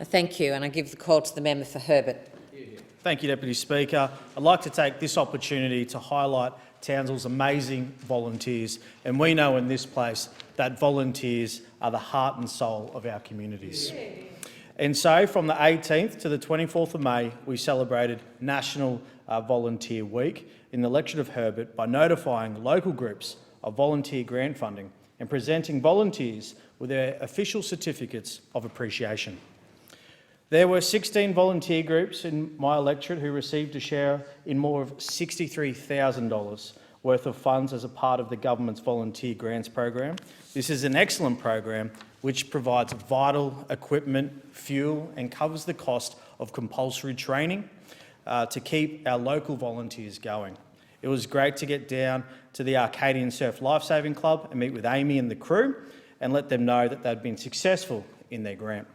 Thank you, and I give the call to the member for Herbert. Thank you, Deputy Speaker. I'd like to take this opportunity to highlight Townsville's amazing volunteers, and we know in this place that volunteers are the heart and soul of our communities. And so from the 18th to the 24th of May, we celebrated National Volunteer Week in the electorate of Herbert by notifying local groups of volunteer grant funding and presenting volunteers with their official certificates of appreciation. There were 16 volunteer groups in my electorate who received a share in more of $63,000 worth of funds as a part of the government's volunteer grants program. This is an excellent program which provides vital equipment, fuel and covers the cost of compulsory training to keep our local volunteers going. It was great to get down to the Arcadian Surf Lifesaving Club and meet with Amy and the crew and let them know that they'd been successful in their grant.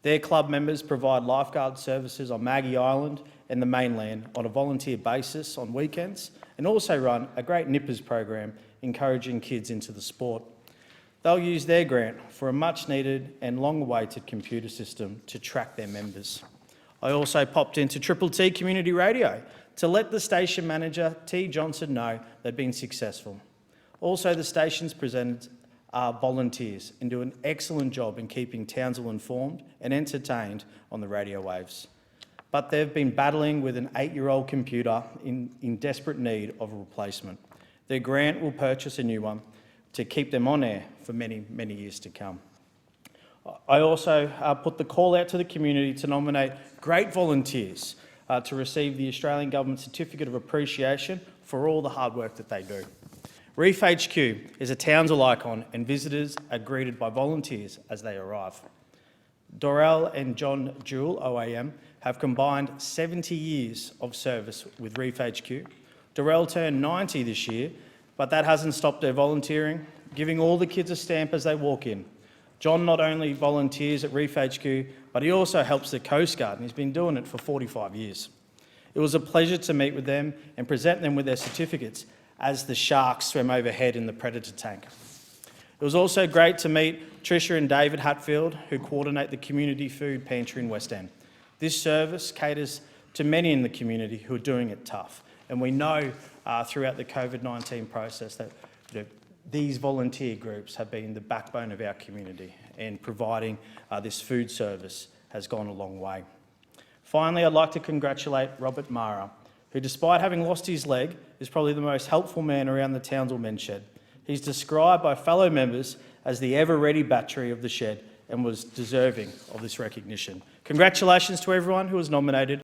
Their club members provide lifeguard services on Maggie Island and the mainland on a volunteer basis on weekends and also run a great nippers program encouraging kids into the sport. They'll use their grant for a much needed and long-awaited computer system to track their members. I also popped into Triple T Community Radio to let the station manager, T. Johnson, know they'd been successful. Also, the station's presented volunteers and do an excellent job in keeping Townsville informed and entertained on the radio waves. But they've been battling with an 8-year-old computer in desperate need of a replacement. Their grant will purchase a new one to keep them on air for many, many years to come. I also put the call out to the community to nominate great volunteers to receive the Australian Government Certificate of Appreciation for all the hard work that they do. Reef HQ is a Townsville icon and visitors are greeted by volunteers as they arrive. Dorel and John Jewell, OAM, have combined 70 years of service with Reef HQ. Dorel turned 90 this year, but that hasn't stopped their volunteering, giving all the kids a stamp as they walk in. John not only volunteers at Reef HQ, but he also helps the Coast Guard, and he's been doing it for 45 years. It was a pleasure to meet with them and present them with their certificates as the sharks swam overhead in the Predator tank. It was also great to meet Tricia and David Hatfield, who coordinate the Community Food Pantry in West End. This service caters to many in the community who are doing it tough, and we know throughout the COVID-19 process that these volunteer groups have been the backbone of our community, and providing this food service has gone a long way. Finally, I'd like to congratulate Robert Mara, who, despite having lost his leg, is probably the most helpful man around the Townsville men's shed. He's described by fellow members as the ever-ready battery of the shed and was deserving of this recognition. Congratulations to everyone who was nominated.